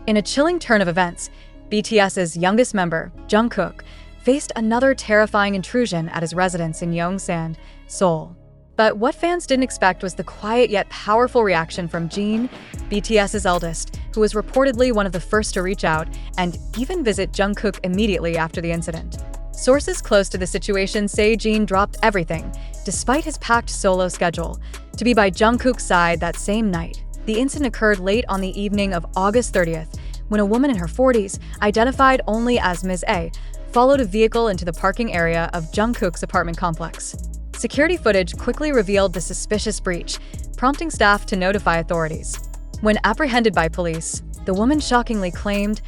In a chilling turn of events, BTS's youngest member, Jungkook, faced another terrifying intrusion at his residence in Yongsan, Seoul. But what fans didn't expect was the quiet yet powerful reaction from Jin, BTS's eldest, who was reportedly one of the first to reach out and even visit Jungkook immediately after the incident. Sources close to the situation say Jin dropped everything, despite his packed solo schedule, to be by Jungkook's side that same night. The incident occurred late on the evening of August 30th, when a woman in her 40s, identified only as Ms. A, followed a vehicle into the parking area of Jungkook's apartment complex. Security footage quickly revealed the suspicious breach, prompting staff to notify authorities. When apprehended by police, the woman shockingly claimed,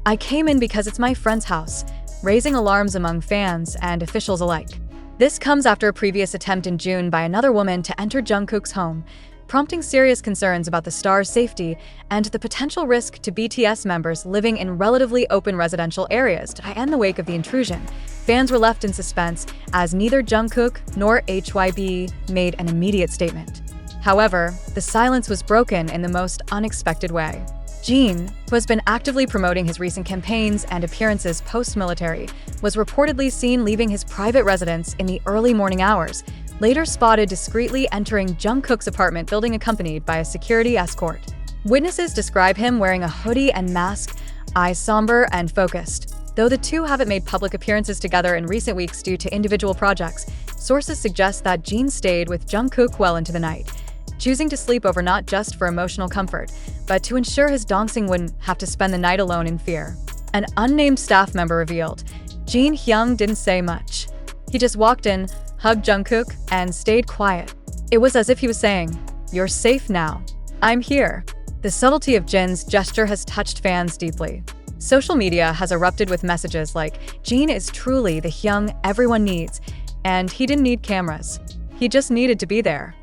"I came in because it's my friend's house," raising alarms among fans and officials alike. This comes after a previous attempt in June by another woman to enter Jungkook's home, prompting serious concerns about the star's safety and the potential risk to BTS members living in relatively open residential areas. In the wake of the intrusion, fans were left in suspense as neither Jungkook nor HYB made an immediate statement. However, the silence was broken in the most unexpected way. Jin, who has been actively promoting his recent campaigns and appearances post-military, was reportedly seen leaving his private residence in the early morning hours, later spotted discreetly entering Jungkook's apartment building accompanied by a security escort. Witnesses describe him wearing a hoodie and mask, eyes somber and focused. Though the two haven't made public appearances together in recent weeks due to individual projects, sources suggest that Jin stayed with Jungkook well into the night, choosing to sleep over not just for emotional comfort, but to ensure his Dongsing wouldn't have to spend the night alone in fear. An unnamed staff member revealed, Jin Hyung didn't say much. He just walked in, hugged Jungkook, and stayed quiet. It was as if he was saying, "You're safe now. I'm here." The subtlety of Jin's gesture has touched fans deeply. Social media has erupted with messages like, "Jin is truly the Hyung everyone needs, and he didn't need cameras. He just needed to be there."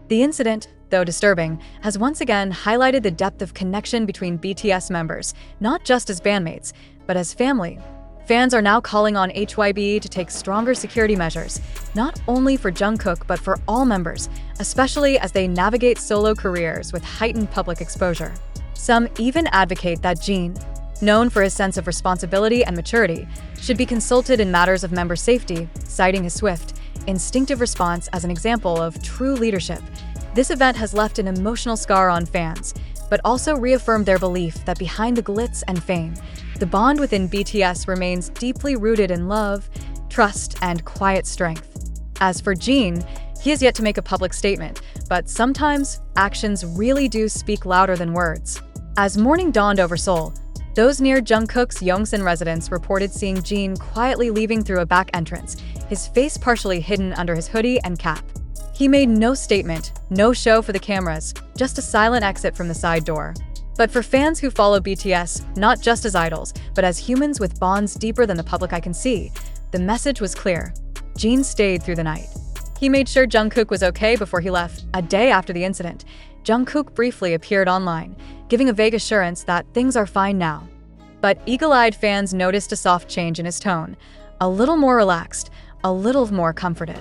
The incident, though disturbing, has once again highlighted the depth of connection between BTS members, not just as bandmates, but as family. Fans are now calling on HYB to take stronger security measures, not only for Jungkook but for all members, especially as they navigate solo careers with heightened public exposure. Some even advocate that Jin, known for his sense of responsibility and maturity, should be consulted in matters of member safety, citing his swift, instinctive response as an example of true leadership. This event has left an emotional scar on fans, but also reaffirmed their belief that behind the glitz and fame, the bond within BTS remains deeply rooted in love, trust, and quiet strength. As for Jin, he has yet to make a public statement, but sometimes actions really do speak louder than words. As morning dawned over Seoul, those near Jungkook's Yongsan residence reported seeing Jin quietly leaving through a back entrance, his face partially hidden under his hoodie and cap. He made no statement, no show for the cameras, just a silent exit from the side door. But for fans who follow BTS, not just as idols, but as humans with bonds deeper than the public eye can see, the message was clear. Jin stayed through the night. He made sure Jungkook was okay before he left. A day after the incident, Jungkook briefly appeared online, giving a vague assurance that things are fine now. But eagle-eyed fans noticed a soft change in his tone, a little more relaxed, a little more comforted.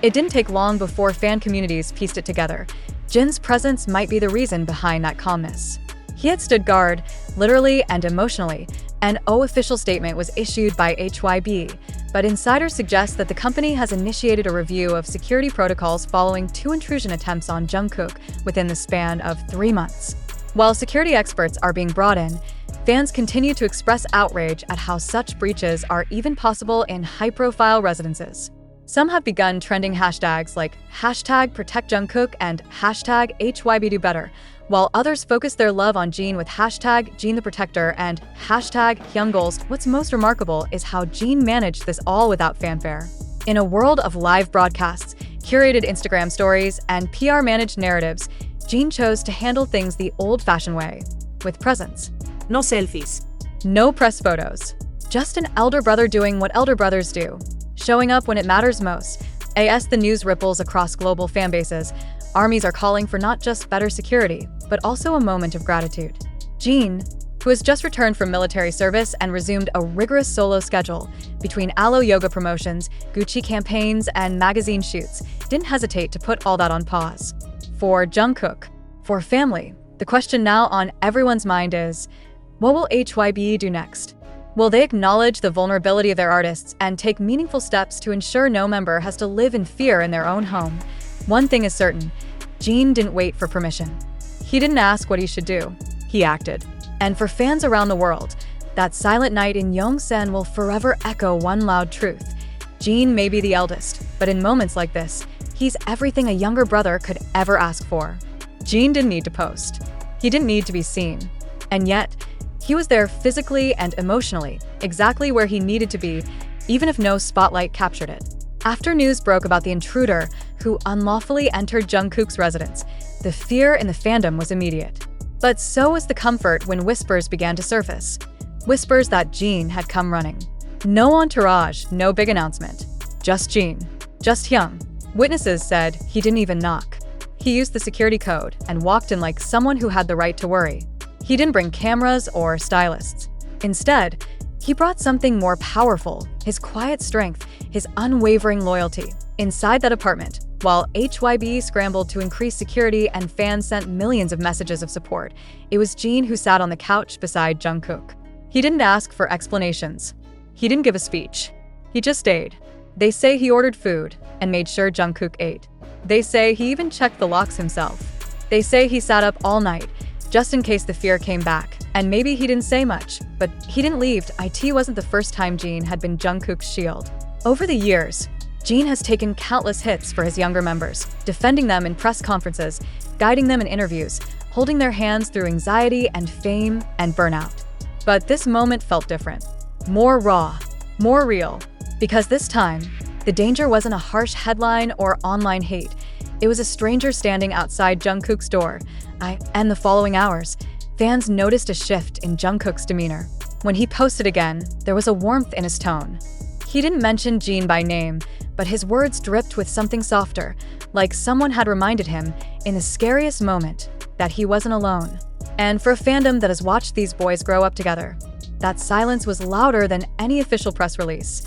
It didn't take long before fan communities pieced it together. Jin's presence might be the reason behind that calmness. He had stood guard, literally and emotionally. An official statement was issued by HYB, but insiders suggest that the company has initiated a review of security protocols following 2 intrusion attempts on Jungkook within the span of 3 months. While security experts are being brought in, fans continue to express outrage at how such breaches are even possible in high-profile residences. Some have begun trending hashtags like #ProtectJungkook and #HYBDoBetter, while others focus their love on Jin with #JinTheProtector and #HyoungGoals. What's most remarkable is how Jin managed this all without fanfare. In a world of live broadcasts, curated Instagram stories, and PR-managed narratives, Jin chose to handle things the old-fashioned way, with presence. No selfies. No press photos. Just an elder brother doing what elder brothers do, showing up when it matters most. As the news ripples across global fan bases, armies are calling for not just better security, but also a moment of gratitude. Jin, who has just returned from military service and resumed a rigorous solo schedule between Alo yoga promotions, Gucci campaigns, and magazine shoots, didn't hesitate to put all that on pause. For Jungkook, for family, the question now on everyone's mind is, What will HYBE do next? Will they acknowledge the vulnerability of their artists and take meaningful steps to ensure no member has to live in fear in their own home? One thing is certain, Jin didn't wait for permission. He didn't ask what he should do. He acted. And for fans around the world, that silent night in Yongsan will forever echo one loud truth. Jin may be the eldest, but in moments like this, he's everything a younger brother could ever ask for. Jin didn't need to post. He didn't need to be seen. And yet, he was there physically and emotionally, exactly where he needed to be, even if no spotlight captured it. After news broke about the intruder who unlawfully entered Jungkook's residence, the fear in the fandom was immediate. But so was the comfort when whispers began to surface. Whispers that Jin had come running. No entourage, no big announcement. Just Jin. Just Hyung. Witnesses said he didn't even knock. He used the security code and walked in like someone who had the right to worry. He didn't bring cameras or stylists. Instead, he brought something more powerful, his quiet strength, his unwavering loyalty. Inside that apartment, while HYBE scrambled to increase security and fans sent millions of messages of support, it was Jin who sat on the couch beside Jungkook. He didn't ask for explanations. He didn't give a speech. He just stayed. They say he ordered food and made sure Jungkook ate. They say he even checked the locks himself. They say he sat up all night, just in case the fear came back. And maybe he didn't say much, but he didn't leave. It wasn't the first time Jin had been Jungkook's shield. Over the years, Jin has taken countless hits for his younger members, defending them in press conferences, guiding them in interviews, holding their hands through anxiety and fame and burnout. But this moment felt different. More raw, more real. Because this time, the danger wasn't a harsh headline or online hate. It was a stranger standing outside Jungkook's door. And the following hours, fans noticed a shift in Jungkook's demeanor. When he posted again, there was a warmth in his tone. He didn't mention Jin by name, but his words dripped with something softer, like someone had reminded him, in the scariest moment, that he wasn't alone. And for a fandom that has watched these boys grow up together, that silence was louder than any official press release.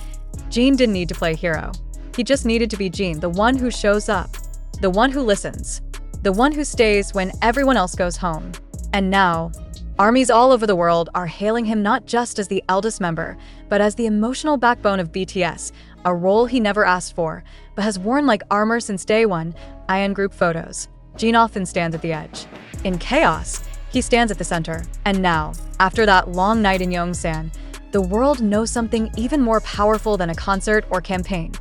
Jin didn't need to play hero. He just needed to be Jin, the one who shows up, the one who listens, the one who stays when everyone else goes home. And now, armies all over the world are hailing him not just as the eldest member, but as the emotional backbone of BTS, a role he never asked for, but has worn like armor since day one. In group photos, Jin often stands at the edge. In chaos, he stands at the center. And now, after that long night in Yongsan, the world knows something even more powerful than a concert or campaign.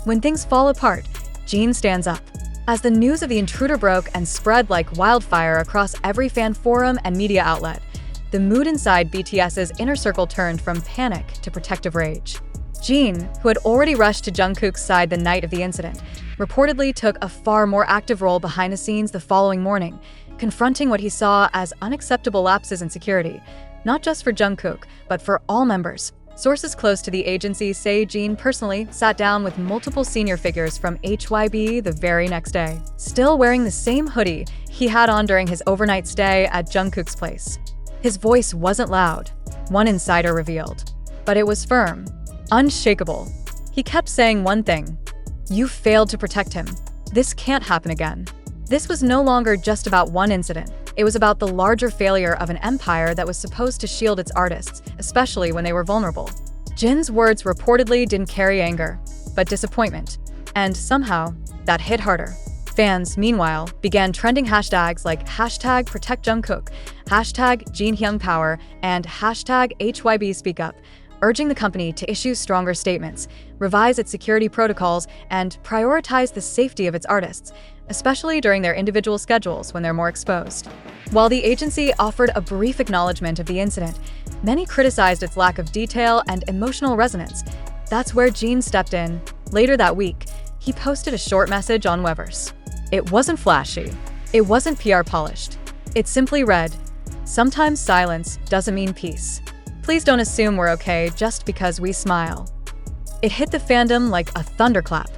When things fall apart, Jin stands up. As the news of the intruder broke and spread like wildfire across every fan forum and media outlet, the mood inside BTS's inner circle turned from panic to protective rage. Jin, who had already rushed to Jungkook's side the night of the incident, reportedly took a far more active role behind the scenes the following morning, confronting what he saw as unacceptable lapses in security, not just for Jungkook, but for all members. Sources close to the agency say Jin personally sat down with multiple senior figures from HYBE the very next day, still wearing the same hoodie he had on during his overnight stay at Jungkook's place. His voice wasn't loud, one insider revealed, but it was firm, unshakable. He kept saying one thing: "You failed to protect him. This can't happen again." This was no longer just about one incident. It was about the larger failure of an empire that was supposed to shield its artists, especially when they were vulnerable. Jin's words reportedly didn't carry anger, but disappointment. And somehow, that hit harder. Fans, meanwhile, began trending hashtags like #ProtectJungkook, #JinHyungPower, and #HYBSpeakUp, urging the company to issue stronger statements, revise its security protocols, and prioritize the safety of its artists, especially during their individual schedules when they're more exposed. While the agency offered a brief acknowledgement of the incident, many criticized its lack of detail and emotional resonance. That's where Jin stepped in. Later that week, he posted a short message on Weverse. It wasn't flashy. It wasn't PR polished. It simply read, "Sometimes silence doesn't mean peace. Please don't assume we're okay just because we smile." It hit the fandom like a thunderclap.